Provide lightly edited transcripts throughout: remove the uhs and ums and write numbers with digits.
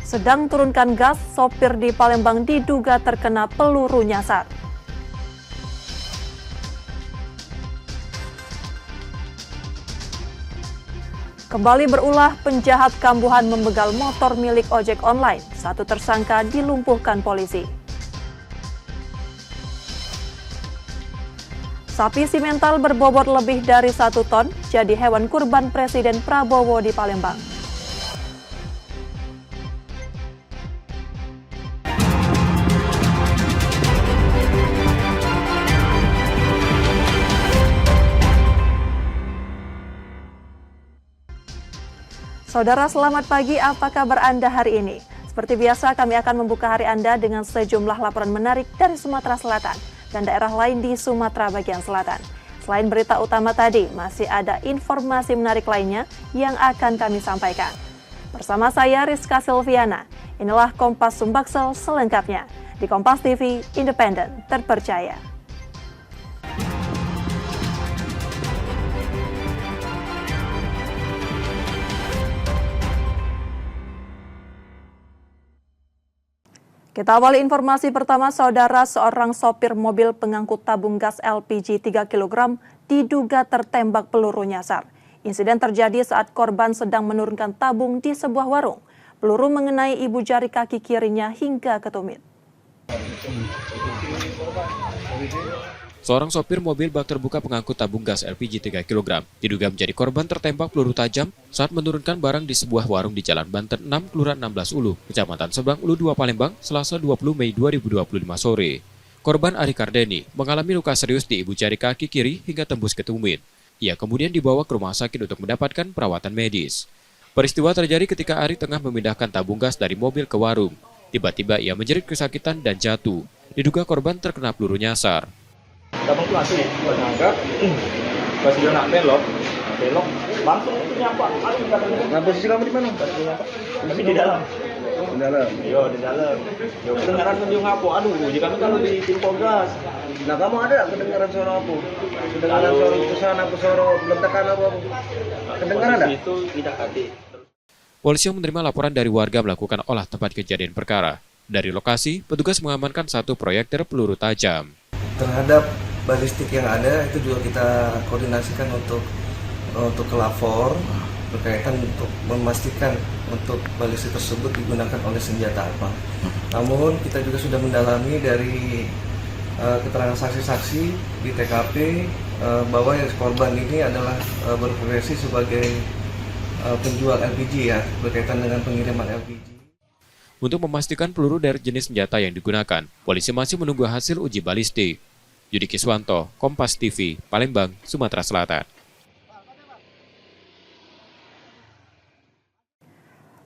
Sedang turunkan gas, sopir di Palembang diduga terkena peluru nyasar. Kembali berulah, penjahat kambuhan membegal motor milik ojek online. Satu tersangka dilumpuhkan polisi. Sapi simental berbobot lebih dari 1 ton jadi hewan kurban Presiden Prabowo di Palembang. Saudara, selamat pagi. Apa kabar Anda hari ini? Seperti biasa, kami akan membuka hari Anda dengan sejumlah laporan menarik dari Sumatera Selatan dan daerah lain di Sumatera bagian selatan. Selain berita utama tadi, masih ada informasi menarik lainnya yang akan kami sampaikan. Bersama saya Rizka Silviana, inilah Kompas Sumbaksel selengkapnya di Kompas TV, independen, terpercaya. Kita awali informasi pertama, saudara. Seorang sopir mobil pengangkut tabung gas LPG 3 kg diduga tertembak peluru nyasar. Insiden terjadi saat korban sedang menurunkan tabung di sebuah warung. Peluru mengenai ibu jari kaki kirinya hingga ke tumit. Seorang sopir mobil bak terbuka pengangkut tabung gas LPG 3 kg diduga menjadi korban tertembak peluru tajam saat menurunkan barang di sebuah warung di Jalan Banten 6, Kelurahan 16 Ulu, Kecamatan Sebang, Ulu 2, Palembang, Selasa 20 Mei 2025 sore. Korban Ari Kardeni mengalami luka serius di ibu jari kaki kiri hingga tembus ke tumit. Ia kemudian dibawa ke rumah sakit untuk mendapatkan perawatan medis. Peristiwa terjadi ketika Ari tengah memindahkan tabung gas dari mobil ke warung. Tiba-tiba ia menjerit kesakitan dan jatuh. Diduga korban terkena peluru nyasar. Tabung tuh asli, ngangkat, pas dia nak belok, langsung itu nyampak. Nah, posisi kamu di mana? Tapi di dalam. Di dalam. Yo, di dalam. Yo, kedengaran dia ngapuk. Aduh, jika kalau di tim Polgas. Nah, kamu ada kedengaran suara apa? Kedengaran suara letusan apa, suara ledakan apa? Kedengaran ada? Itu tidak ada. Polisi menerima laporan dari warga melakukan olah tempat kejadian perkara. Dari lokasi, petugas mengamankan 1 proyektil peluru tajam. Terhadap balistik yang ada itu juga kita koordinasikan untuk kelapor berkaitan untuk memastikan untuk balistik tersebut digunakan oleh senjata apa. Namun kita juga sudah mendalami dari keterangan saksi-saksi di TKP bahwa yang korban ini adalah berprofesi sebagai penjual LPG ya, berkaitan dengan pengiriman LPG. Untuk memastikan peluru dari jenis senjata yang digunakan, polisi masih menunggu hasil uji balistik. Yudi Kiswanto, Kompas TV, Palembang, Sumatera Selatan.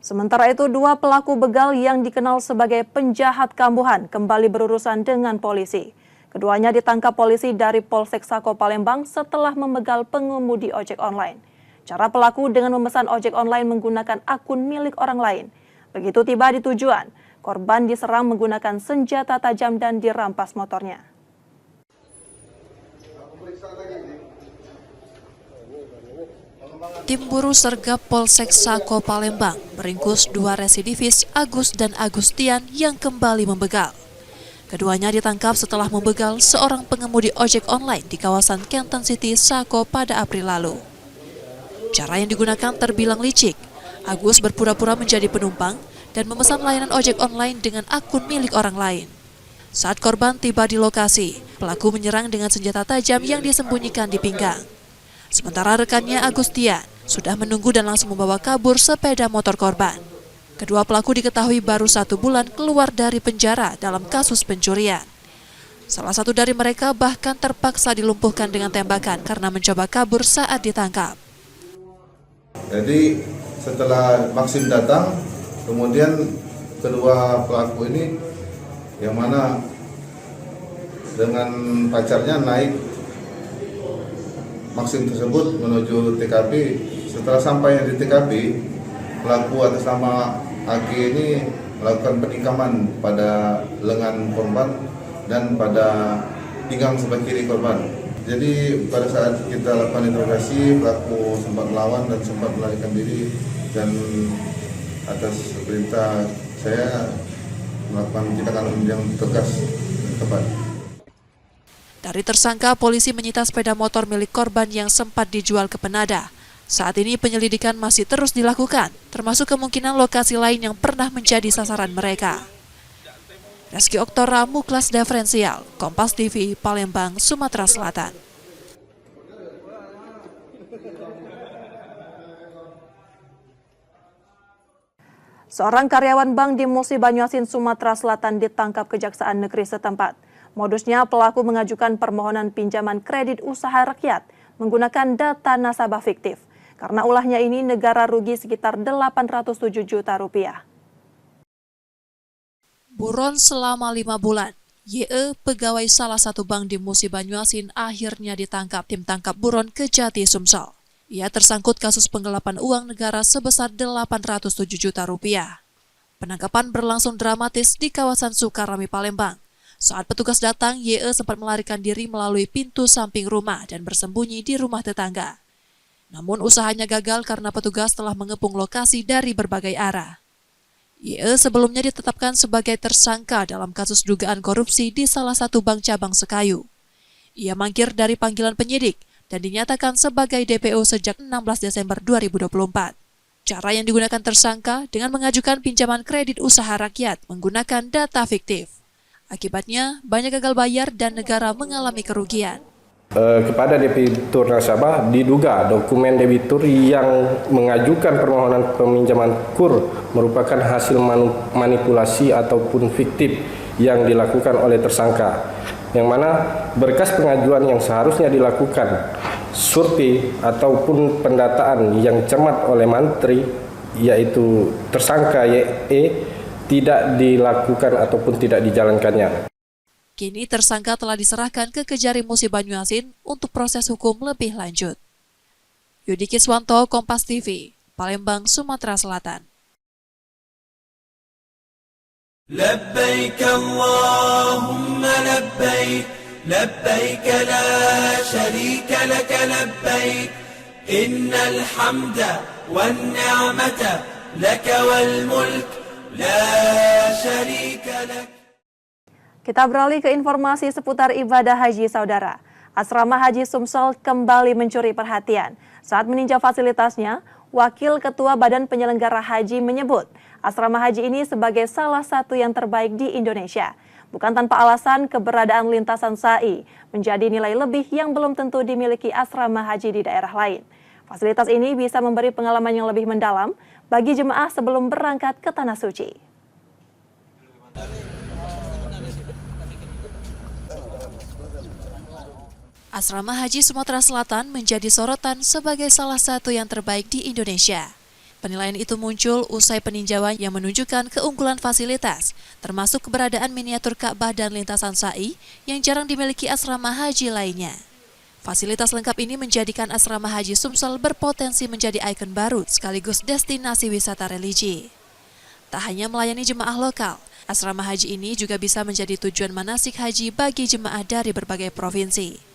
Sementara itu, 2 pelaku begal yang dikenal sebagai penjahat kambuhan kembali berurusan dengan polisi. Keduanya ditangkap polisi dari Polsek Sako Palembang setelah membegal pengemudi ojek online. Cara pelaku dengan memesan ojek online menggunakan akun milik orang lain. Begitu tiba di tujuan, korban diserang menggunakan senjata tajam dan dirampas motornya. Tim Buru Sergap Polsek Sako Palembang meringkus 2 residivis Agus dan Agustian yang kembali membegal. Keduanya ditangkap setelah membegal seorang pengemudi ojek online di kawasan Kenton City, Sako pada April lalu. Cara yang digunakan terbilang licik. Agus berpura-pura menjadi penumpang dan memesan layanan ojek online dengan akun milik orang lain. Saat korban tiba di lokasi, pelaku menyerang dengan senjata tajam yang disembunyikan di pinggang. Sementara rekannya Agustian sudah menunggu dan langsung membawa kabur sepeda motor korban. Kedua pelaku diketahui baru 1 bulan keluar dari penjara dalam kasus pencurian. Salah satu dari mereka bahkan terpaksa dilumpuhkan dengan tembakan karena mencoba kabur saat ditangkap. Jadi setelah vaksin datang, kemudian kedua pelaku ini yang mana dengan pacarnya naik vaksin tersebut menuju TKP. Setelah sampai di TKP, pelaku atas nama AG ini melakukan penikaman pada lengan korban dan pada pinggang sebelah kiri korban. Jadi pada saat kita lakukan interogasi, pelaku sempat melawan dan sempat melarikan diri, dan atas perintah saya melakukan tindakan yang tegas tepat. Dari tersangka, polisi menyita sepeda motor milik korban yang sempat dijual ke penada. Saat ini penyelidikan masih terus dilakukan, termasuk kemungkinan lokasi lain yang pernah menjadi sasaran mereka. Reski Oktora, Muklas Diferensial, Kompas TV, Palembang, Sumatera Selatan. Seorang karyawan bank di Musi Banyuasin, Sumatera Selatan ditangkap Kejaksaan Negeri setempat. Modusnya, pelaku mengajukan permohonan pinjaman kredit usaha rakyat menggunakan data nasabah fiktif. Karena ulahnya ini, negara rugi sekitar 807 juta rupiah. Buron selama 5 bulan. YE, pegawai salah satu bank di Musi Banyuasin, akhirnya ditangkap tim tangkap buron Kejati Sumsel. Ia tersangkut kasus penggelapan uang negara sebesar 807 juta rupiah. Penangkapan berlangsung dramatis di kawasan Sukarami, Palembang. Saat petugas datang, YE sempat melarikan diri melalui pintu samping rumah dan bersembunyi di rumah tetangga. Namun usahanya gagal karena petugas telah mengepung lokasi dari berbagai arah. YE sebelumnya ditetapkan sebagai tersangka dalam kasus dugaan korupsi di salah satu bank cabang Sekayu. Ia mangkir dari panggilan penyidik dan dinyatakan sebagai DPO sejak 16 Desember 2024. Cara yang digunakan tersangka dengan mengajukan pinjaman kredit usaha rakyat menggunakan data fiktif. Akibatnya, banyak gagal bayar dan negara mengalami kerugian. Kepada debitur nasabah diduga dokumen debitur yang mengajukan permohonan peminjaman KUR merupakan hasil manipulasi ataupun fiktif yang dilakukan oleh tersangka, yang mana berkas pengajuan yang seharusnya dilakukan survei ataupun pendataan yang cermat oleh mantri, yaitu tersangka YE, tidak dilakukan ataupun tidak dijalankannya. Kini tersangka telah diserahkan ke Kejari Musi Banyuasin untuk proses hukum lebih lanjut. Yudi Kiswanto, Kompas TV, Palembang, Sumatera Selatan. Labbaik Allahumma labbaik, labbaik la syarika laka labbaik, innal hamda wan ni'mata laka wal mulk la syarika laka. Kita beralih ke informasi seputar ibadah haji, saudara. Asrama Haji Sumsel kembali mencuri perhatian. Saat meninjau fasilitasnya, Wakil Ketua Badan Penyelenggara Haji menyebut asrama haji ini sebagai salah satu yang terbaik di Indonesia. Bukan tanpa alasan, keberadaan lintasan SAI menjadi nilai lebih yang belum tentu dimiliki asrama haji di daerah lain. Fasilitas ini bisa memberi pengalaman yang lebih mendalam bagi jemaah sebelum berangkat ke Tanah Suci. Asrama Haji Sumatera Selatan menjadi sorotan sebagai salah satu yang terbaik di Indonesia. Penilaian itu muncul usai peninjauan yang menunjukkan keunggulan fasilitas, termasuk keberadaan miniatur Ka'bah dan lintasan SAI yang jarang dimiliki asrama haji lainnya. Fasilitas lengkap ini menjadikan asrama Haji Sumsel berpotensi menjadi ikon baru sekaligus destinasi wisata religi. Tak hanya melayani jemaah lokal, asrama haji ini juga bisa menjadi tujuan manasik haji bagi jemaah dari berbagai provinsi.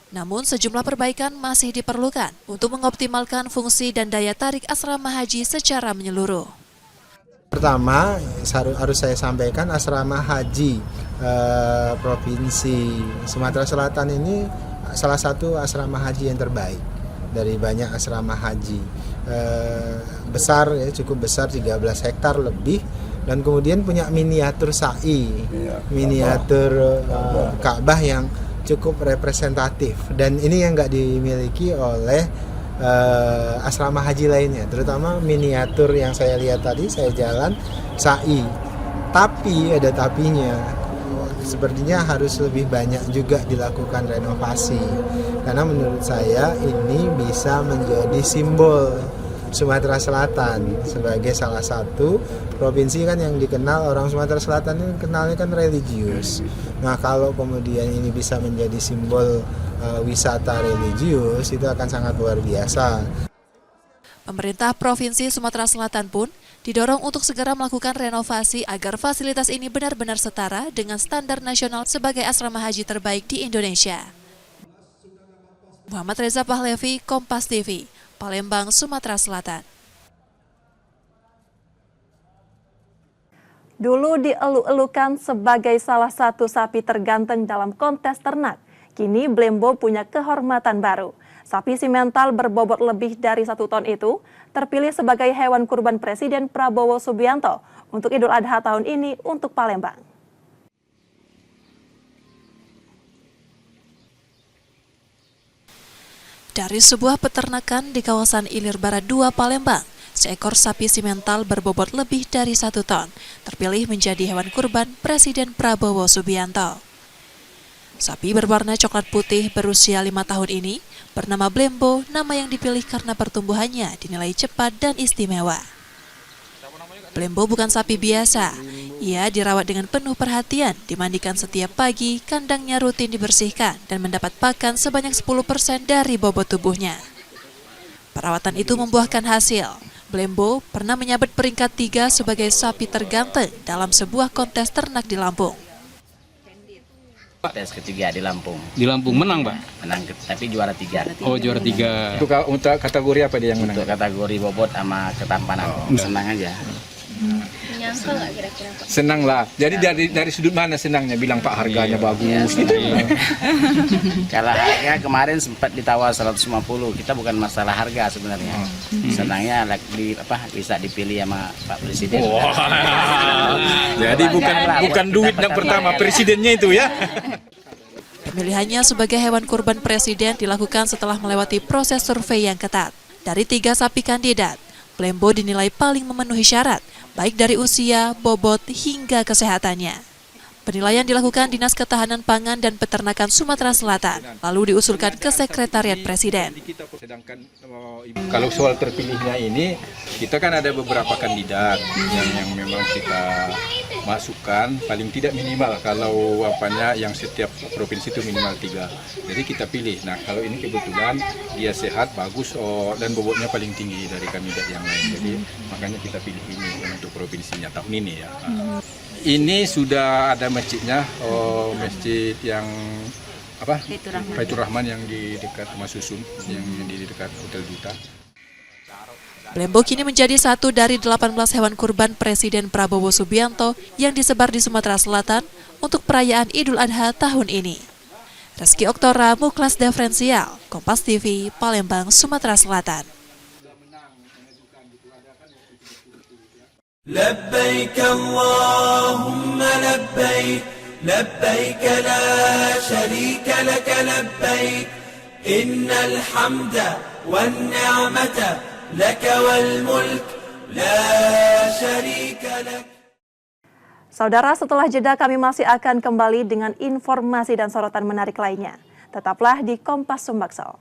Namun sejumlah perbaikan masih diperlukan untuk mengoptimalkan fungsi dan daya tarik asrama haji secara menyeluruh. Pertama, harus saya sampaikan asrama haji Provinsi Sumatera Selatan ini salah satu asrama haji yang terbaik dari banyak asrama haji. Besar, ya, cukup besar, 13 hektar lebih, dan kemudian punya miniatur SAI, miniatur Ka'bah yang cukup representatif, dan ini yang nggak dimiliki oleh asrama haji lainnya, terutama miniatur yang saya lihat tadi, saya jalan SAI. Tapi ada tapinya, sepertinya harus lebih banyak juga dilakukan renovasi, karena menurut saya ini bisa menjadi simbol Sumatera Selatan sebagai salah satu provinsi kan yang dikenal orang Sumatera Selatan ini kenalnya kan religius. Nah, kalau kemudian ini bisa menjadi simbol wisata religius, itu akan sangat luar biasa. Pemerintah Provinsi Sumatera Selatan pun didorong untuk segera melakukan renovasi agar fasilitas ini benar-benar setara dengan standar nasional sebagai asrama haji terbaik di Indonesia. Muhammad Reza Pahlevi, Kompas TV, Palembang, Sumatera Selatan. Dulu dielu-elukan sebagai salah satu sapi terganteng dalam kontes ternak. Kini Blembo punya kehormatan baru. Sapi simental berbobot lebih dari 1 ton itu terpilih sebagai hewan kurban Presiden Prabowo Subianto untuk Idul Adha tahun ini untuk Palembang. Dari sebuah peternakan di kawasan Ilir Barat 2 Palembang, seekor sapi simental berbobot lebih dari 1 ton terpilih menjadi hewan kurban Presiden Prabowo Subianto. Sapi berwarna coklat putih berusia 5 tahun ini bernama Blembo, nama yang dipilih karena pertumbuhannya dinilai cepat dan istimewa. Blembo bukan sapi biasa. Ia dirawat dengan penuh perhatian, dimandikan setiap pagi, kandangnya rutin dibersihkan, dan mendapat pakan sebanyak 10% dari bobot tubuhnya. Perawatan itu membuahkan hasil. Blembo pernah menyabet peringkat 3 sebagai sapi terganteng dalam sebuah kontes ternak di Lampung. Kontes ketiga di Lampung. Di Lampung menang, Pak? Menang, tapi juara 3. Oh, juara 3. Untuk kategori apa dia yang menang? Untuk kategori bobot sama ketampanan. Senang aja. Menyangka nggak kira-kira Pak? Senang lah. Jadi dari sudut mana senangnya? Bilang Pak harganya bagus. Gitu. Kalau harga kemarin sempat ditawar 150. Kita bukan masalah harga sebenarnya. Senangnya bisa dipilih sama Pak Presiden. Jadi bukan duit yang pertama, presidennya itu ya. Pemilihannya sebagai hewan kurban Presiden dilakukan setelah melewati proses survei yang ketat. Dari 3 sapi kandidat, Blembo dinilai paling memenuhi syarat, baik dari usia, bobot, hingga kesehatannya. Penilaian dilakukan Dinas Ketahanan Pangan dan Peternakan Sumatera Selatan, lalu diusulkan ke Sekretariat Presiden. Sedangkan kalau soal terpilihnya ini, kita kan ada beberapa kandidat yang memang kita masukkan paling tidak minimal kalau yang setiap provinsi itu minimal 3. Jadi kita pilih. Nah kalau ini kebetulan dia sehat, bagus dan bobotnya paling tinggi dari kandidat yang lain. Jadi makanya kita pilih ini untuk provinsinya tahun ini ya. Ini sudah ada masjidnya, masjid yang Baitur Rahman yang di dekat Rumah Susun, yang di dekat Hotel Duta. Blembo kini menjadi satu dari 18 hewan kurban Presiden Prabowo Subianto yang disebar di Sumatera Selatan untuk perayaan Idul Adha tahun ini. Reski Oktora, Muklas Diferensial, Kompas TV, Palembang, Sumatera Selatan. لبيك اللهم لبيك لبيك لا شريك لك لبيك إن الحمد والنعمة لك والملك لا شريك لك. Saudara, setelah jeda kami masih akan kembali dengan informasi dan sorotan menarik lainnya. Tetaplah di Kompas Sumbaksel.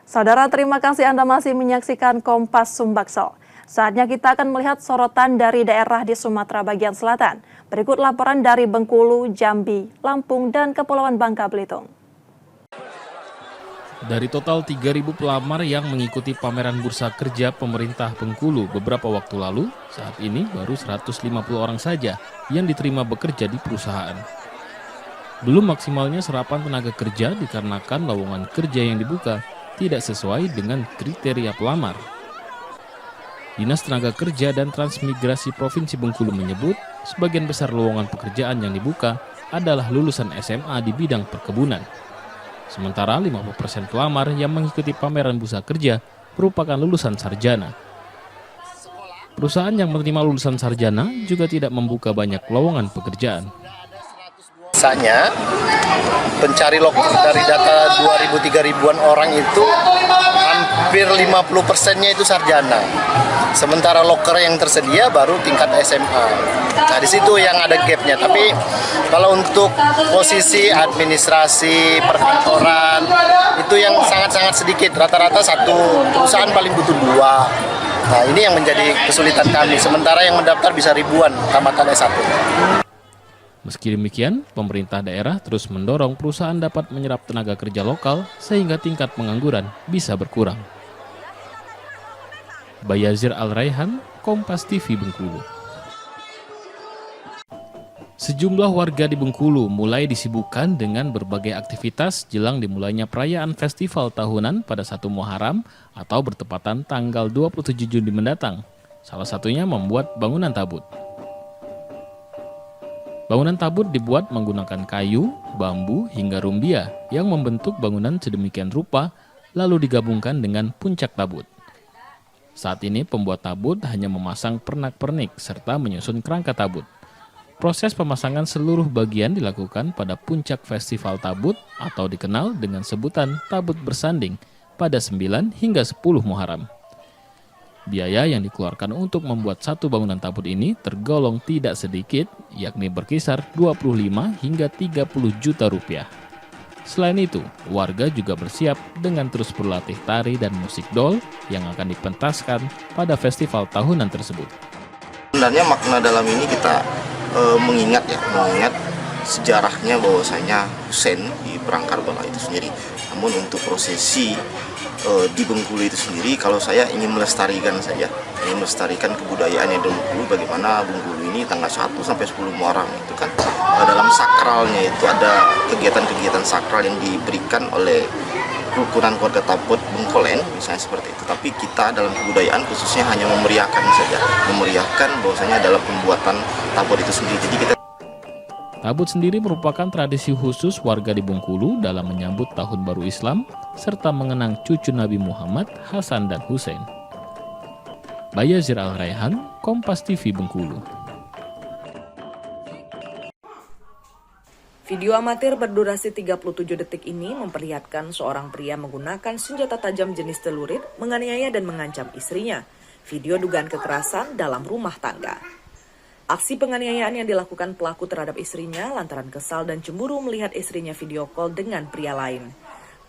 Saudara, terima kasih Anda masih menyaksikan Kompas Sumbaksel. Saatnya kita akan melihat sorotan dari daerah di Sumatera bagian selatan. Berikut laporan dari Bengkulu, Jambi, Lampung, dan Kepulauan Bangka Belitung. Dari total 3.000 pelamar yang mengikuti pameran bursa kerja pemerintah Bengkulu beberapa waktu lalu, saat ini baru 150 orang saja yang diterima bekerja di perusahaan. Belum maksimalnya serapan tenaga kerja dikarenakan lowongan kerja yang dibuka tidak sesuai dengan kriteria pelamar. Dinas Tenaga Kerja dan Transmigrasi Provinsi Bengkulu menyebut, sebagian besar lowongan pekerjaan yang dibuka adalah lulusan SMA di bidang perkebunan. Sementara 50% pelamar yang mengikuti pameran bursa kerja merupakan lulusan sarjana. Perusahaan yang menerima lulusan sarjana juga tidak membuka banyak lowongan pekerjaan. Biasanya pencari loker dari data 2.000-3.000-an orang itu hampir 50%-nya itu sarjana. Sementara loker yang tersedia baru tingkat SMA. Nah di situ yang ada gapnya. Tapi kalau untuk posisi administrasi perkantoran itu yang sangat-sangat sedikit. Rata-rata satu perusahaan paling butuh 2. Nah ini yang menjadi kesulitan kami. Sementara yang mendaftar bisa ribuan tamatan S1. Meski demikian, pemerintah daerah terus mendorong perusahaan dapat menyerap tenaga kerja lokal sehingga tingkat pengangguran bisa berkurang. Bayazir Al-Raihan, Kompas TV Bengkulu. Sejumlah warga di Bengkulu mulai disibukkan dengan berbagai aktivitas jelang dimulainya perayaan festival tahunan pada 1 Muharram atau bertepatan tanggal 27 Juni mendatang. Salah satunya membuat bangunan tabut. Bangunan tabut dibuat menggunakan kayu, bambu, hingga rumbia yang membentuk bangunan sedemikian rupa lalu digabungkan dengan puncak tabut. Saat ini pembuat tabut hanya memasang pernak-pernik serta menyusun kerangka tabut. Proses pemasangan seluruh bagian dilakukan pada puncak festival tabut atau dikenal dengan sebutan tabut bersanding pada 9 hingga 10 Muharram. Biaya yang dikeluarkan untuk membuat satu bangunan tabut ini tergolong tidak sedikit, yakni berkisar 25 hingga 30 juta rupiah. Selain itu, warga juga bersiap dengan terus berlatih tari dan musik dol yang akan dipentaskan pada festival tahunan tersebut. Sebenarnya makna dalam ini kita mengingat sejarahnya bahwasanya Husain di perang Karbala itu sendiri. Namun untuk prosesi di Bengkulu itu sendiri, kalau saya ingin melestarikan kebudayaan yang di Bengkulu, bagaimana Bengkulu ini tanggal 1 sampai 10 Muharram itu kan dalam sakralnya itu ada kegiatan-kegiatan sakral yang diberikan oleh rukunan keluarga Tabut Bengkolen misalnya seperti itu. Tapi kita dalam kebudayaan khususnya hanya memeriahkan saja, memeriahkan bahwasanya dalam pembuatan tabut itu sendiri. Jadi kita Tabut sendiri merupakan tradisi khusus warga di Bengkulu dalam menyambut Tahun Baru Islam serta mengenang cucu Nabi Muhammad, Hasan dan Husain. Bayazir Al-Raihan, Kompas TV Bengkulu. Video amatir berdurasi 37 detik ini memperlihatkan seorang pria menggunakan senjata tajam jenis celurit menganiaya dan mengancam istrinya. Video dugaan kekerasan dalam rumah tangga. Aksi penganiayaan yang dilakukan pelaku terhadap istrinya lantaran kesal dan cemburu melihat istrinya video call dengan pria lain.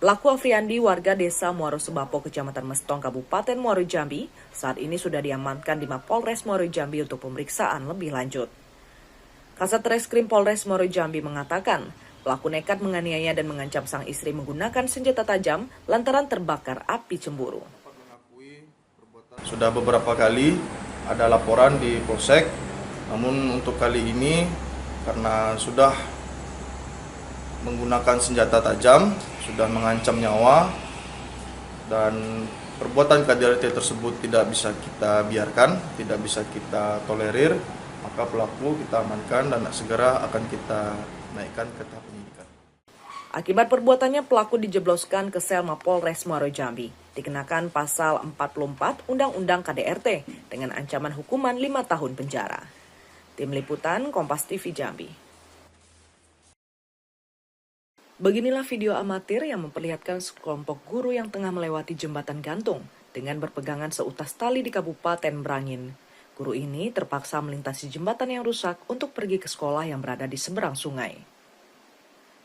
Pelaku Afriandi, warga desa Muaro Sebapo, Kecamatan Mestong, Kabupaten Muaro Jambi, saat ini sudah diamankan di Mapolres Muaro Jambi untuk pemeriksaan lebih lanjut. Kasat Reskrim Polres Muaro Jambi mengatakan, pelaku nekat menganiaya dan mengancam sang istri menggunakan senjata tajam lantaran terbakar api cemburu. Sudah beberapa kali ada laporan di Polsek, namun untuk kali ini karena sudah menggunakan senjata tajam, sudah mengancam nyawa, dan perbuatan KDRT tersebut tidak bisa kita biarkan, tidak bisa kita tolerir. Maka pelaku kita amankan dan segera akan kita naikkan ke tahap penyidikan. Akibat perbuatannya, pelaku dijebloskan ke sel Mapolres Muaro Jambi. Dikenakan pasal 44 Undang-Undang KDRT dengan ancaman hukuman 5 tahun penjara. Tim Liputan Kompas TV Jambi. Beginilah video amatir yang memperlihatkan sekelompok guru yang tengah melewati jembatan gantung dengan berpegangan seutas tali di Kabupaten Merangin. Guru ini terpaksa melintasi jembatan yang rusak untuk pergi ke sekolah yang berada di seberang sungai.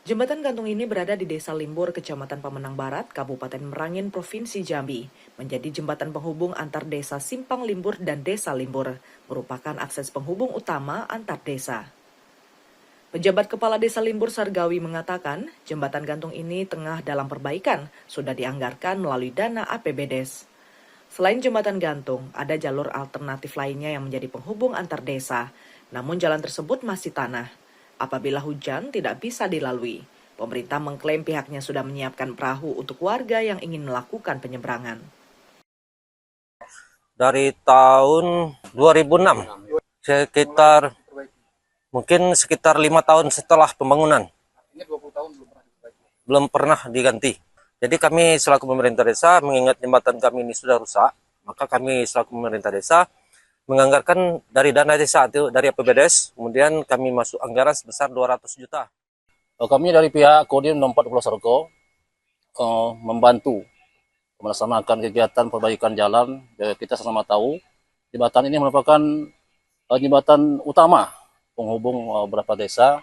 Jembatan gantung ini berada di Desa Limbur, Kecamatan Pemenang Barat, Kabupaten Merangin, Provinsi Jambi, menjadi jembatan penghubung antar desa Simpang Limbur dan Desa Limbur, merupakan akses penghubung utama antar desa. Pejabat Kepala Desa Limbur Sargawi mengatakan, jembatan gantung ini tengah dalam perbaikan, sudah dianggarkan melalui dana APBDes. Selain jembatan gantung, ada jalur alternatif lainnya yang menjadi penghubung antar desa, namun jalan tersebut masih tanah. Apabila hujan tidak bisa dilalui, pemerintah mengklaim pihaknya sudah menyiapkan perahu untuk warga yang ingin melakukan penyeberangan. Dari tahun 2006, sekitar 5 tahun setelah pembangunan, belum pernah diganti. Jadi kami selaku pemerintah desa mengingat jembatan kami ini sudah rusak, maka kami selaku pemerintah desa menganggarkan dari dana desa itu dari APBDes, kemudian kami masuk anggaran sebesar 200 juta. Kami dari pihak Kodim 64 Pulau Sorgo membantu melaksanakan kegiatan perbaikan jalan. Kita sama tahu jembatan ini merupakan jembatan utama penghubung beberapa desa,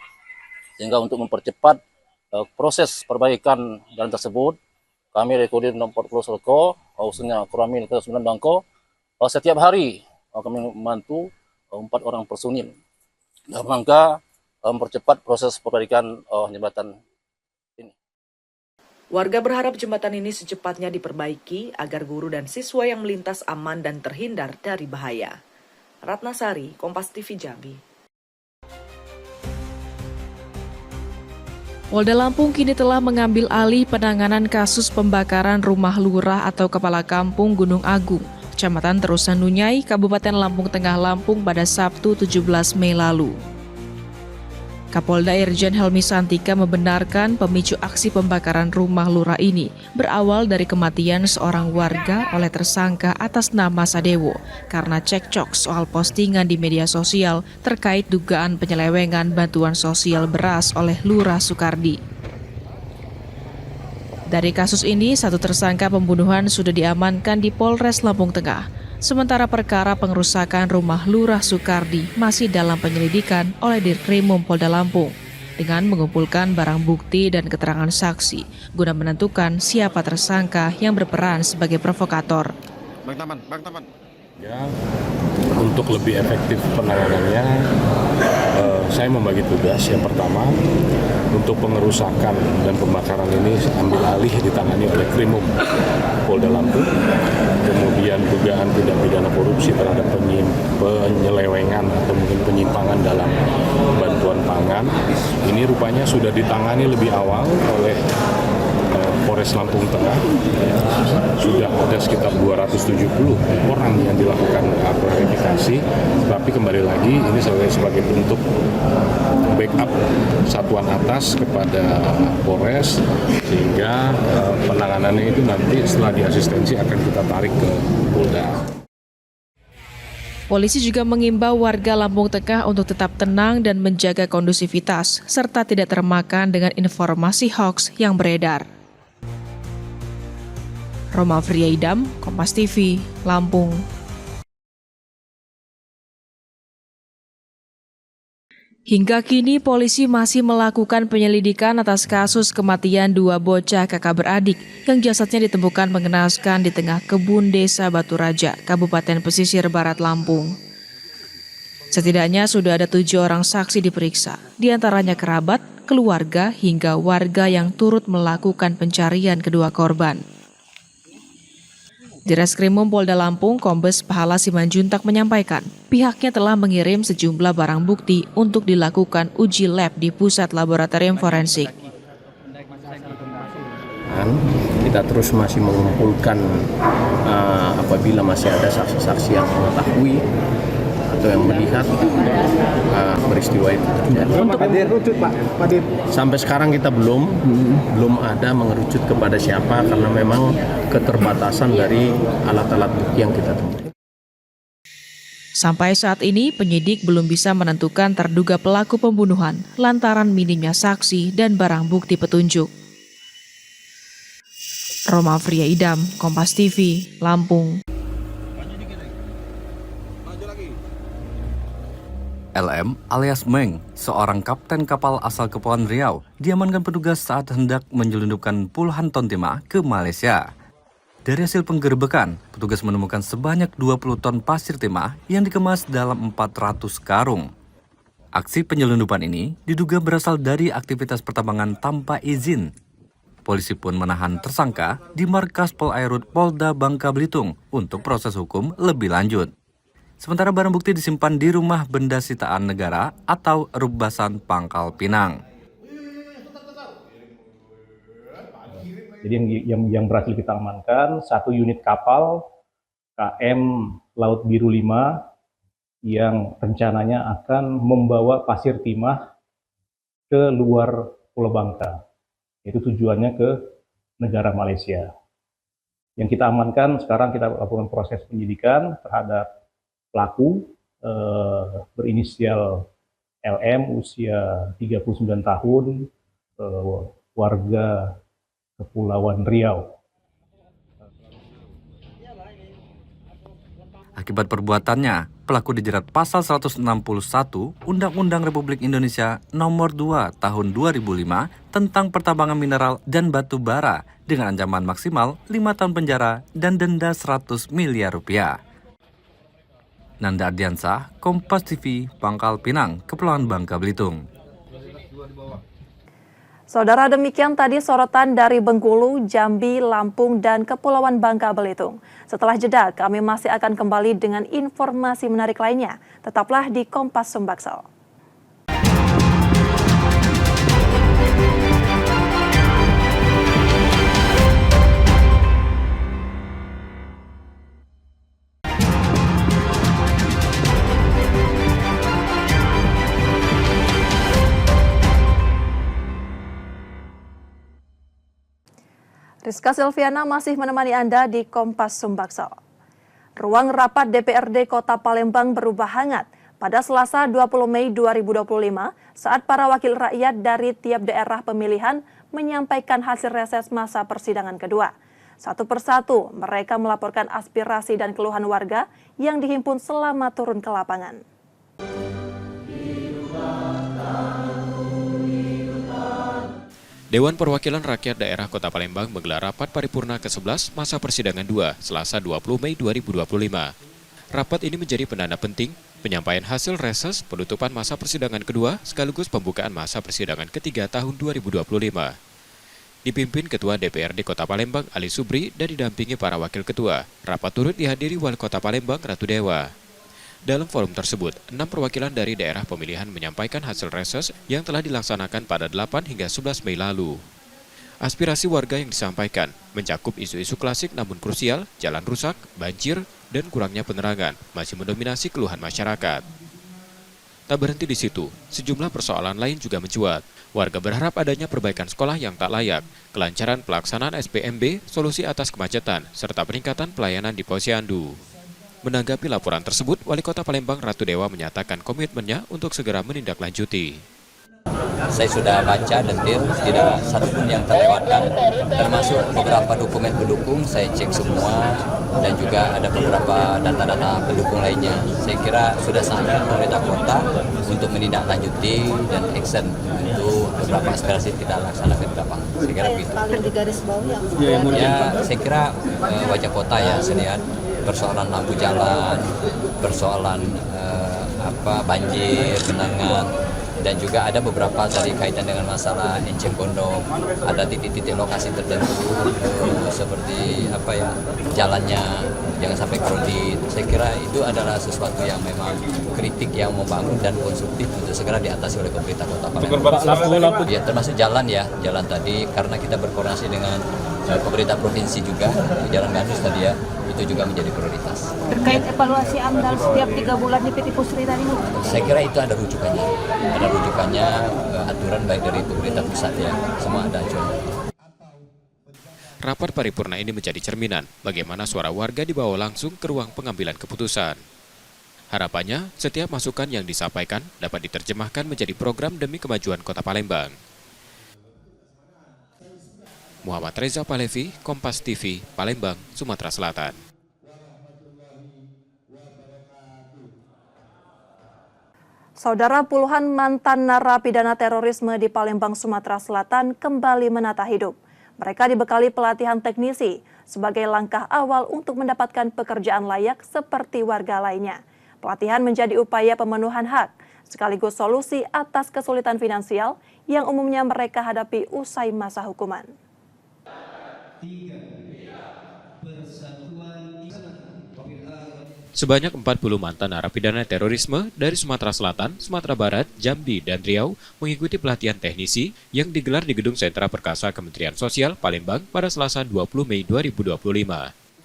sehingga untuk mempercepat proses perbaikan jalan tersebut, kami dari Kodim 64 Pulau Sorgo, khususnya Koramil ke 9 Bangko, setiap hari kami membantu 4 orang personil dalam rangka mempercepat proses perbaikan jembatan ini. Warga berharap jembatan ini secepatnya diperbaiki agar guru dan siswa yang melintas aman dan terhindar dari bahaya. Ratnasari, Kompas TV Jambi. Polda Lampung kini telah mengambil alih penanganan kasus pembakaran rumah lurah atau kepala kampung Gunung Agung, Kecamatan Terusan Nunyai, Kabupaten Lampung Tengah, Lampung pada Sabtu 17 Mei lalu. Kapolda Irjen Helmi Santika membenarkan pemicu aksi pembakaran rumah lurah ini berawal dari kematian seorang warga oleh tersangka atas nama Sadewo karena cekcok soal postingan di media sosial terkait dugaan penyelewengan bantuan sosial beras oleh Lurah Sukardi. Dari kasus ini, satu tersangka pembunuhan sudah diamankan di Polres Lampung Tengah. Sementara perkara pengerusakan rumah Lurah Sukardi masih dalam penyelidikan oleh Dirkrimum Polda Lampung dengan mengumpulkan barang bukti dan keterangan saksi guna menentukan siapa tersangka yang berperan sebagai provokator. Bang Taman. Ya, untuk lebih efektif penanganannya, saya membagi tugas. Yang pertama, untuk pengerusakan dan pembakaran ini ambil alih ditangani oleh Krimum Polda Lampung. Kemudian dugaan tindak pidana korupsi terhadap penyelewengan atau mungkin penyimpangan dalam bantuan pangan. Ini rupanya sudah ditangani lebih awal oleh Polres Lampung Tengah. Sudah ada sekitar 270 orang yang dilakukan verifikasi, tapi kembali lagi ini sebagai bentuk backup satuan atas kepada Polres, sehingga penanganannya itu nanti setelah diasistensi akan kita tarik ke Polda. Polisi juga mengimbau warga Lampung Tengah untuk tetap tenang dan menjaga kondusivitas, serta tidak termakan dengan informasi hoaks yang beredar. Roma Friaidam, Kompas TV, Lampung. Hingga kini polisi masih melakukan penyelidikan atas kasus kematian dua bocah kakak beradik yang jasadnya ditemukan mengenaskan di tengah kebun desa Batu Raja, Kabupaten Pesisir Barat Lampung. Setidaknya sudah ada 7 orang saksi diperiksa, diantaranya kerabat, keluarga, hingga warga yang turut melakukan pencarian kedua korban. Direskrimum Polda Lampung, Kombes Pahala Simanjuntak menyampaikan, pihaknya telah mengirim sejumlah barang bukti untuk dilakukan uji lab di Pusat Laboratorium Forensik. Kita terus masih mengumpulkan apabila masih ada saksi-saksi yang mengetahui atau yang melihat peristiwa itu terjadi. Untuk mengerucut Pak Dit. Sampai sekarang kita belum ada mengerucut kepada siapa karena memang keterbatasan dari alat-alat bukti yang kita temukan. Sampai saat ini penyidik belum bisa menentukan terduga pelaku pembunuhan lantaran minimnya saksi dan barang bukti petunjuk. Roma Friaidam, Kompas TV, Lampung. LM alias Meng, seorang kapten kapal asal Kepulauan Riau, diamankan petugas saat hendak menyelundupkan puluhan ton timah ke Malaysia. Dari hasil penggerbekan, petugas menemukan sebanyak 20 ton pasir timah yang dikemas dalam 400 karung. Aksi penyelundupan ini diduga berasal dari aktivitas pertambangan tanpa izin. Polisi pun menahan tersangka di markas Polairut Polda Bangka Belitung untuk proses hukum lebih lanjut. Sementara barang bukti disimpan di Rumah Benda Sitaan Negara atau Rubasan Pangkal Pinang. Jadi yang berhasil kita amankan 1 unit kapal KM Laut Biru 5 yang rencananya akan membawa pasir timah ke luar Pulau Bangka. Itu tujuannya ke negara Malaysia. Yang kita amankan sekarang kita lakukan proses penyidikan terhadap pelaku berinisial LM, usia 39 tahun, warga Kepulauan Riau. Akibat perbuatannya, pelaku dijerat pasal 161 Undang-Undang Republik Indonesia Nomor 2 Tahun 2005 tentang pertambangan mineral dan batu bara dengan ancaman maksimal 5 tahun penjara dan denda 100 miliar rupiah. Nanda Ardiansah, Kompas TV, Pangkal Pinang, Kepulauan Bangka Belitung. Saudara, demikian tadi sorotan dari Bengkulu, Jambi, Lampung, dan Kepulauan Bangka Belitung. Setelah jeda, kami masih akan kembali dengan informasi menarik lainnya. Tetaplah di Kompas Sumbaksel. Rizka Silviana masih menemani Anda di Kompas Sumbaksel. Ruang rapat DPRD Kota Palembang berubah hangat pada Selasa 20 Mei 2025 saat para wakil rakyat dari tiap daerah pemilihan menyampaikan hasil reses masa persidangan kedua. Satu persatu mereka melaporkan aspirasi dan keluhan warga yang dihimpun selama turun ke lapangan. Dewan Perwakilan Rakyat Daerah Kota Palembang menggelar rapat paripurna ke-11 masa persidangan 2 Selasa 20 Mei 2025. Rapat ini menjadi penanda penting penyampaian hasil reses penutupan masa persidangan kedua sekaligus pembukaan masa persidangan ketiga tahun 2025. Dipimpin Ketua DPRD Kota Palembang Ali Subri dan didampingi para wakil ketua. Rapat turut dihadiri Wali Kota Palembang Ratu Dewa. Dalam forum tersebut, 6 perwakilan dari daerah pemilihan menyampaikan hasil reses yang telah dilaksanakan pada 8 hingga 11 Mei lalu. Aspirasi warga yang disampaikan mencakup isu-isu klasik namun krusial, jalan rusak, banjir, dan kurangnya penerangan masih mendominasi keluhan masyarakat. Tak berhenti di situ, sejumlah persoalan lain juga mencuat. Warga berharap adanya perbaikan sekolah yang tak layak, kelancaran pelaksanaan SPMB, solusi atas kemacetan, serta peningkatan pelayanan di Posyandu. Menanggapi laporan tersebut, Wali Kota Palembang Ratu Dewa menyatakan komitmennya untuk segera menindaklanjuti. Saya sudah baca detail, tidak satupun yang terlewatkan, termasuk beberapa dokumen pendukung, saya cek semua, dan juga ada beberapa data-data pendukung lainnya. Saya kira sudah saatnya pemerintah kota untuk menindaklanjuti dan action untuk beberapa aspirasi kita laksanakan ke depan. Saya kira begitu. Paling di garis bawah Ya, saya kira wajah kota ya, saya lihat persoalan lampu jalan, persoalan banjir, genangan, dan juga ada beberapa tadi kaitan dengan masalah enceng gondok, ada titik-titik lokasi tertentu seperti jalannya jangan sampai kredit. Saya kira itu adalah sesuatu yang memang kritik yang membangun dan konstruktif untuk segera diatasi oleh pemerintah Kota Palembang. Ya, termasuk jalan tadi karena kita berkoordinasi dengan pemerintah provinsi juga, jalan gandus tadi ya, itu juga menjadi prioritas. Terkait evaluasi AMDAL setiap 3 bulan di PT Pusri tadi, saya kira itu ada rujukannya, aturan baik dari pemerintah pusat ya, semua ada acuan. Rapat paripurna ini menjadi cerminan bagaimana suara warga dibawa langsung ke ruang pengambilan keputusan. Harapannya, setiap masukan yang disampaikan dapat diterjemahkan menjadi program demi kemajuan Kota Palembang. Muhammad Reza Palevi, Kompas TV, Palembang, Sumatera Selatan. Saudara, puluhan mantan narapidana terorisme di Palembang, Sumatera Selatan kembali menata hidup. Mereka dibekali pelatihan teknisi sebagai langkah awal untuk mendapatkan pekerjaan layak seperti warga lainnya. Pelatihan menjadi upaya pemenuhan hak, sekaligus solusi atas kesulitan finansial yang umumnya mereka hadapi usai masa hukuman. Sebanyak 40 mantan narapidana terorisme dari Sumatera Selatan, Sumatera Barat, Jambi, dan Riau mengikuti pelatihan teknisi yang digelar di Gedung Sentra Perkasa Kementerian Sosial Palembang pada Selasa 20 Mei 2025.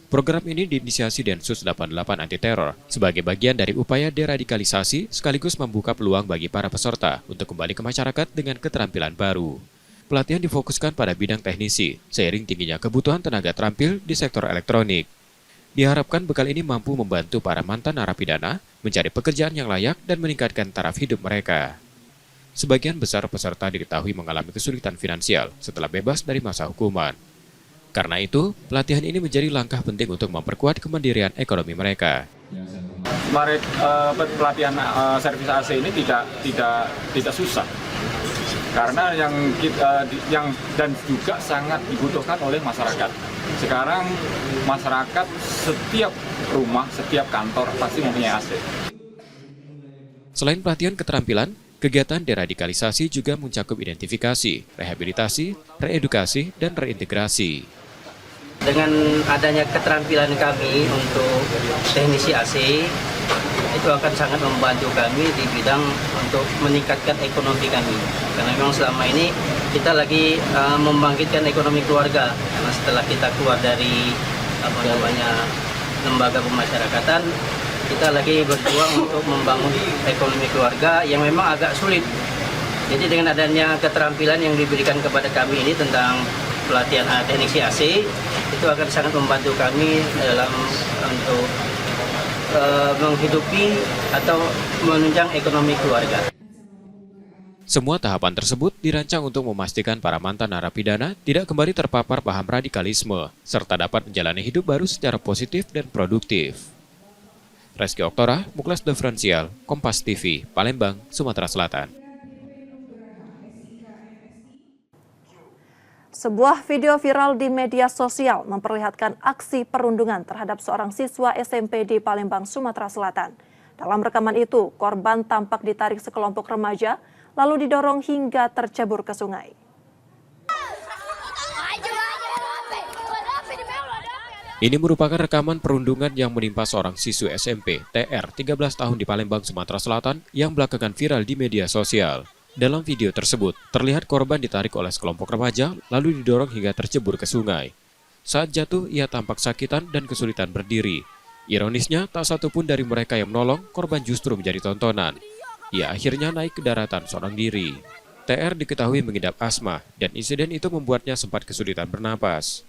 Program ini diinisiasi Densus 88 Anti Teror sebagai bagian dari upaya deradikalisasi sekaligus membuka peluang bagi para peserta untuk kembali ke masyarakat dengan keterampilan baru. Pelatihan difokuskan pada bidang teknisi, seiring tingginya kebutuhan tenaga terampil di sektor elektronik. Diharapkan bekal ini mampu membantu para mantan narapidana mencari pekerjaan yang layak dan meningkatkan taraf hidup mereka. Sebagian besar peserta diketahui mengalami kesulitan finansial setelah bebas dari masa hukuman. Karena itu, pelatihan ini menjadi langkah penting untuk memperkuat kemandirian ekonomi mereka. Pelatihan servis AC ini tidak susah. Karena yang dan juga sangat dibutuhkan oleh masyarakat. Sekarang masyarakat setiap rumah, setiap kantor pasti mempunyai AC. Selain pelatihan keterampilan, Kegiatan deradikalisasi juga mencakup identifikasi, rehabilitasi, reedukasi, dan reintegrasi. Dengan adanya keterampilan kami untuk teknisi AC, itu akan sangat membantu kami di bidang untuk meningkatkan ekonomi kami. Karena memang selama ini kita lagi membangkitkan ekonomi keluarga. Karena setelah kita keluar dari lembaga pemasyarakatan, kita lagi berjuang untuk membangun ekonomi keluarga yang memang agak sulit. Jadi dengan adanya keterampilan yang diberikan kepada kami ini tentang pelatihan teknisi AC, itu akan sangat membantu kami dalam untuk menghidupi atau menunjang ekonomi keluarga. Semua tahapan tersebut dirancang untuk memastikan para mantan narapidana tidak kembali terpapar paham radikalisme, serta dapat menjalani hidup baru secara positif dan produktif. Reski Oktora, Muklas Diferensial, Kompas TV, Palembang, Sumatera Selatan. Sebuah video viral di media sosial memperlihatkan aksi perundungan terhadap seorang siswa SMP di Palembang, Sumatera Selatan. Dalam rekaman itu, korban tampak ditarik sekelompok remaja, lalu didorong hingga tercebur ke sungai. Ini merupakan rekaman perundungan yang menimpa seorang siswa SMP, TR, 13 tahun di Palembang, Sumatera Selatan, yang belakangan viral di media sosial. Dalam video tersebut, terlihat korban ditarik oleh sekelompok remaja, lalu didorong hingga tercebur ke sungai. Saat jatuh, ia tampak sakitan dan kesulitan berdiri. Ironisnya, tak satu pun dari mereka yang menolong, korban justru menjadi tontonan. Ia akhirnya naik ke daratan seorang diri. TR diketahui mengidap asma, dan insiden itu membuatnya sempat kesulitan bernapas.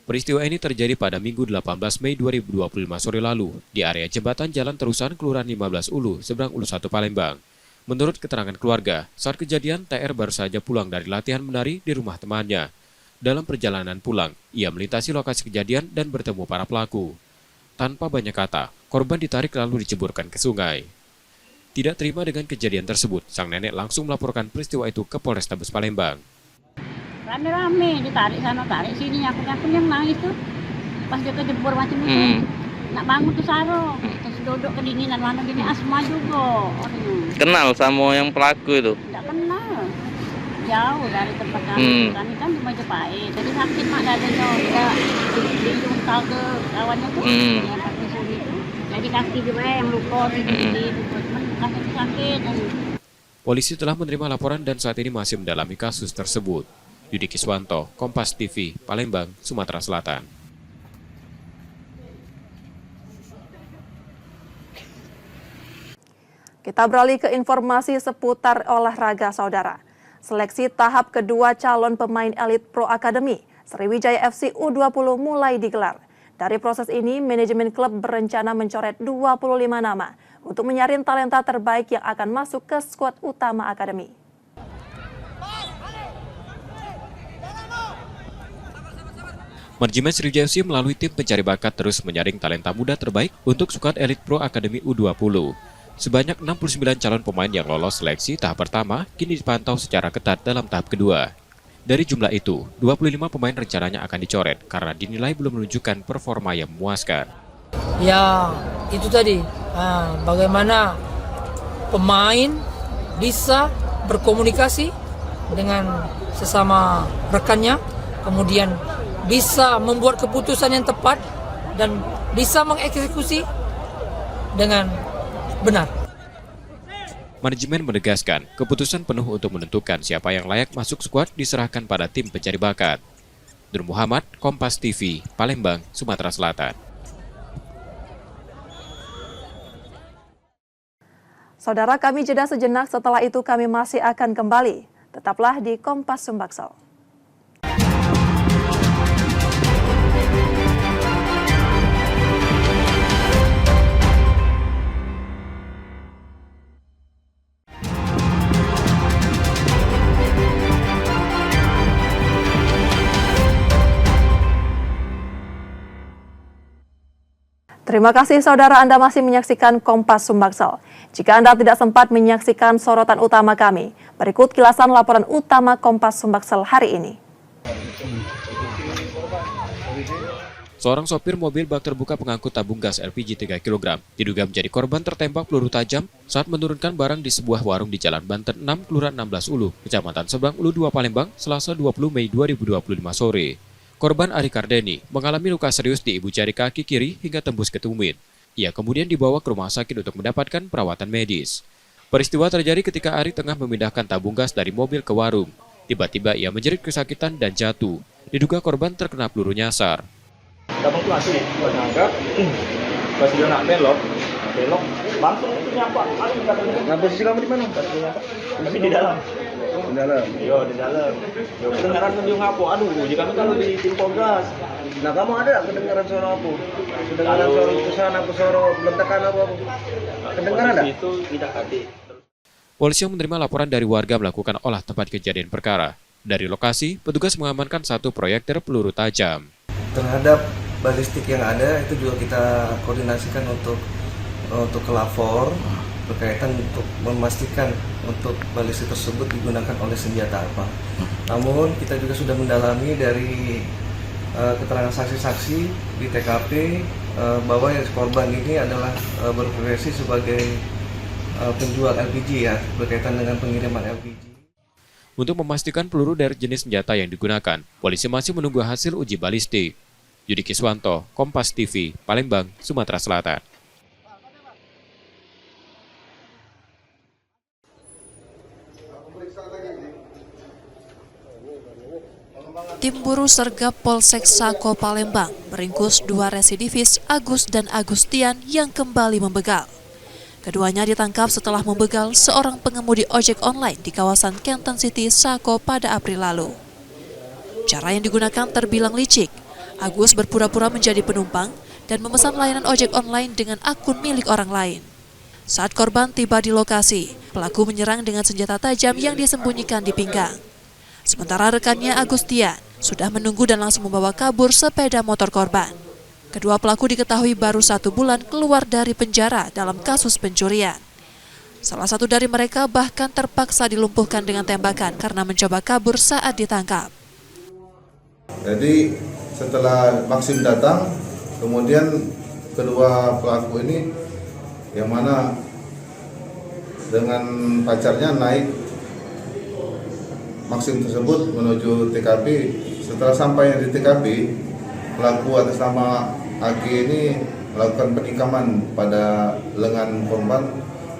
Peristiwa ini terjadi pada Minggu 18 Mei 2025 sore lalu, di area jembatan Jalan Terusan Kelurahan 15 Ulu, seberang Ulu 1 Palembang. Menurut keterangan keluarga, saat kejadian TR baru saja pulang dari latihan menari di rumah temannya. Dalam perjalanan pulang, ia melintasi lokasi kejadian dan bertemu para pelaku. Tanpa banyak kata, korban ditarik lalu diceburkan ke sungai. Tidak terima dengan kejadian tersebut, sang nenek langsung melaporkan peristiwa itu ke Polrestabes Palembang. Rame-rame, ditarik sana, tarik sini, aku yang nangis tuh. Pas dia kejebur macam itu, nak bangun tuh Saro, terus duduk kedinginan, mana gini asma juga. Kenal sama yang pelaku itu? Tidak kenal, jauh dari tempat kami. Kami kan di Majapahit, jadi sakit mak dadanya, dia dijungkal ke kawannya tuh, yang pakai suri itu. Jadi kaki juga yang luka, kaki sakit. Polisi telah menerima laporan dan saat ini masih mendalami kasus tersebut. Yudi Kiswanto, Kompas TV, Palembang, Sumatera Selatan. Kita beralih ke informasi seputar olahraga, saudara. Seleksi tahap kedua calon pemain elit Pro Academy Sriwijaya FC U20 mulai digelar. Dari proses ini, manajemen klub berencana mencoret 25 nama untuk menyaring talenta terbaik yang akan masuk ke skuad utama akademi. Manajemen Sriwijaya FC melalui tim pencari bakat terus menyaring talenta muda terbaik untuk skuad elit Pro Academy U20. Sebanyak 69 calon pemain yang lolos seleksi tahap pertama kini dipantau secara ketat dalam tahap kedua. Dari jumlah itu, 25 pemain rencananya akan dicoret karena dinilai belum menunjukkan performa yang memuaskan. Ya, itu tadi. Bagaimana pemain bisa berkomunikasi dengan sesama rekannya, kemudian bisa membuat keputusan yang tepat dan bisa mengeksekusi dengan benar. Manajemen menegaskan, keputusan penuh untuk menentukan siapa yang layak masuk skuad diserahkan pada tim pencari bakat. Nur Muhammad, Kompas TV, Palembang, Sumatera Selatan. Saudara, kami jeda sejenak, setelah itu kami masih akan kembali. Tetaplah di Kompas Sumbaksel. Terima kasih saudara, Anda masih menyaksikan Kompas Sumbaksel. Jika Anda tidak sempat menyaksikan sorotan utama kami, berikut kilasan laporan utama Kompas Sumbaksel hari ini. Seorang sopir mobil bak terbuka pengangkut tabung gas LPG 3 kg diduga menjadi korban tertembak peluru tajam saat menurunkan barang di sebuah warung di Jalan Banten 6, Kelurahan 16 Ulu, Kecamatan Seberang Ulu 2 Palembang, Selasa 20 Mei 2025 sore. Korban Ari Kardeni mengalami luka serius di ibu jari kaki kiri hingga tembus ke tumit. Ia kemudian dibawa ke rumah sakit untuk mendapatkan perawatan medis. Peristiwa terjadi ketika Ari tengah memindahkan tabung gas dari mobil ke warung. Tiba-tiba ia menjerit kesakitan dan jatuh. Diduga korban terkena peluru nyasar. Tabung itu masih nangkap, pas dia nak belok langsung itu nyampak. Nah, posisi kamu di mana? Tapi di dalam. Di dalam? Iya, di dalam. Kedengaran dia ngapo, aduh, jika kami kalau di tim Polgas. Nah, kamu ada kedengaran suara apa? Kedengaran suara letusan apa, suara ledakan apa? Kedengaran ada? Itu tidak ada. Polisi yang menerima laporan dari warga melakukan olah tempat kejadian perkara. Dari lokasi, petugas mengamankan 1 proyektil peluru tajam. Terhadap balistik yang ada itu juga kita koordinasikan untuk kelapor berkaitan untuk memastikan untuk balistik tersebut digunakan oleh senjata apa. Namun kita juga sudah mendalami dari keterangan saksi-saksi di TKP bahwa korban ini adalah berprofesi sebagai penjual LPG ya, berkaitan dengan pengiriman LPG. Untuk memastikan peluru dari jenis senjata yang digunakan, polisi masih menunggu hasil uji balistik. Yudi Kiswanto, Kompas TV, Palembang, Sumatera Selatan. Tim Buru Sergap Polsek Sako Palembang meringkus 2 residivis Agus dan Agustian yang kembali membegal. Keduanya ditangkap setelah membegal seorang pengemudi ojek online di kawasan Kenton City, Sako pada April lalu. Cara yang digunakan terbilang licik. Agus berpura-pura menjadi penumpang dan memesan layanan ojek online dengan akun milik orang lain. Saat korban tiba di lokasi, pelaku menyerang dengan senjata tajam yang disembunyikan di pinggang. Sementara rekannya Agustian sudah menunggu dan langsung membawa kabur sepeda motor korban. Kedua pelaku diketahui baru 1 bulan keluar dari penjara dalam kasus pencurian. Salah satu dari mereka bahkan terpaksa dilumpuhkan dengan tembakan karena mencoba kabur saat ditangkap. Jadi setelah Maksim datang, kemudian kedua pelaku ini yang mana dengan pacarnya naik Maksim tersebut menuju TKP. Setelah sampai di TKP, pelaku atas nama AG ini melakukan penikaman pada lengan korban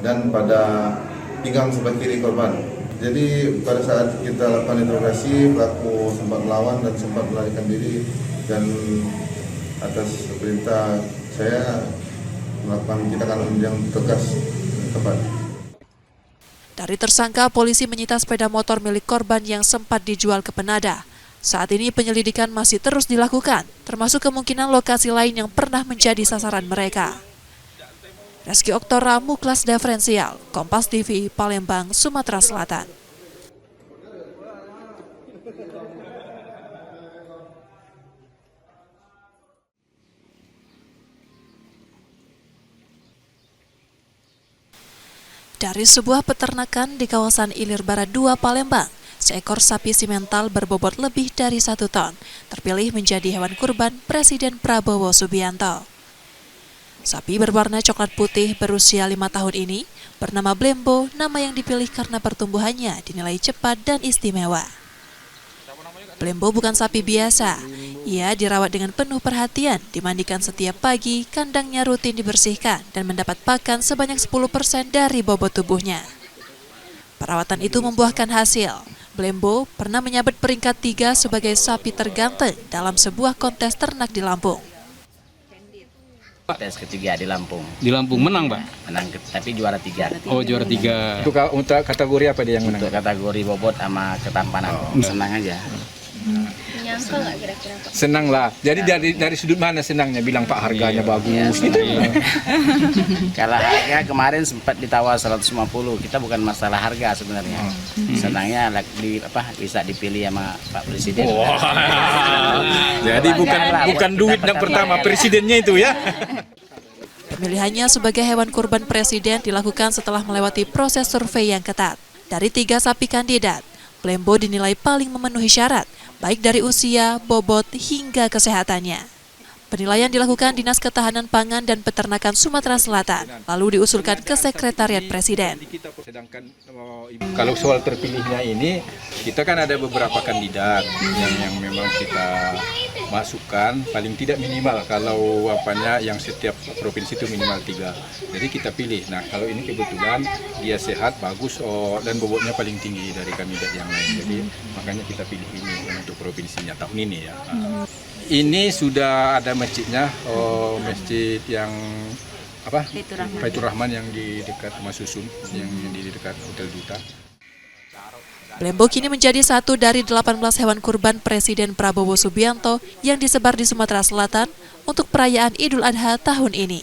dan pada pinggang sebelah kiri korban. Jadi pada saat kita lakukan interogasi, pelaku sempat melawan dan sempat melarikan diri, dan atas perintah saya melakukan tindakan yang tegas tepat. Dari tersangka, polisi menyita sepeda motor milik korban yang sempat dijual ke Penada. Saat ini penyelidikan masih terus dilakukan, termasuk kemungkinan lokasi lain yang pernah menjadi sasaran mereka. Reski Oktora, Muklas Diferensial, Kompas TV, Palembang, Sumatera Selatan. Dari sebuah peternakan di kawasan Ilir Barat 2 Palembang, seekor sapi simental berbobot lebih dari 1 ton terpilih menjadi hewan kurban Presiden Prabowo Subianto. Sapi berwarna coklat putih berusia 5 tahun ini bernama Blembo, nama yang dipilih karena pertumbuhannya dinilai cepat dan istimewa. Blembo bukan sapi biasa. Ia dirawat dengan penuh perhatian, dimandikan setiap pagi, kandangnya rutin dibersihkan, dan mendapat pakan sebanyak 10% dari bobot tubuhnya. Perawatan itu membuahkan hasil. Blembo pernah menyabet peringkat 3 sebagai sapi terganteng dalam sebuah kontes ternak di Lampung. Tes ketiga di Lampung. Di Lampung menang, Pak? Menang, tapi juara 3. Oh, juara 3. Untuk kategori apa dia yang menang? Untuk kategori bobot sama ketampanan. Senang aja. Nyangka nggak kira-kira Pak? Senang lah. Jadi dari sudut mana senangnya? Bilang Pak harganya bagus. Gitu. Kalau harga kemarin sempat ditawar 150. Kita bukan masalah harga sebenarnya. Senangnya bisa dipilih sama Pak Presiden. Jadi bukan duit yang pertama presidennya itu ya. Pemilihannya sebagai hewan kurban presiden dilakukan setelah melewati proses survei yang ketat. Dari 3 sapi kandidat, Blembo dinilai paling memenuhi syarat, baik dari usia, bobot, hingga kesehatannya. Penilaian dilakukan Dinas Ketahanan Pangan dan Peternakan Sumatera Selatan, lalu diusulkan ke Sekretariat Presiden. Kalau soal terpilihnya ini, kita kan ada beberapa kandidat yang memang kita masukkan paling tidak minimal, kalau yang setiap provinsi itu minimal 3. Jadi kita pilih. Nah, kalau ini kebetulan dia sehat, bagus, dan bobotnya paling tinggi dari kandidat yang lain. Jadi makanya kita pilih ini untuk provinsinya tahun ini ya. Ini sudah ada masjidnya, masjid yang Baitur Rahman yang di dekat Rumah Susun, yang di dekat Hotel Duta. Blembo kini menjadi satu dari 18 hewan kurban Presiden Prabowo Subianto yang disebar di Sumatera Selatan untuk perayaan Idul Adha tahun ini.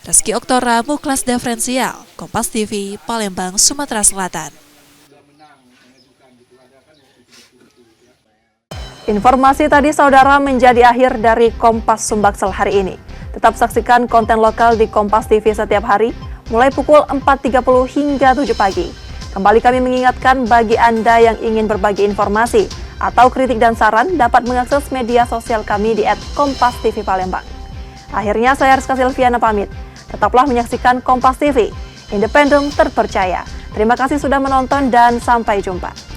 Reski Oktora, Muklas Diferensial, Kompas TV, Palembang, Sumatera Selatan. Informasi tadi saudara menjadi akhir dari Kompas Sumbaksel hari ini. Tetap saksikan konten lokal di Kompas TV setiap hari, mulai pukul 4.30 hingga 7 pagi. Kembali kami mengingatkan bagi Anda yang ingin berbagi informasi atau kritik dan saran dapat mengakses media sosial kami di @kompas_tv_palembang. Akhirnya saya Rizka Silviana pamit. Tetaplah menyaksikan Kompas TV, independen terpercaya. Terima kasih sudah menonton dan sampai jumpa.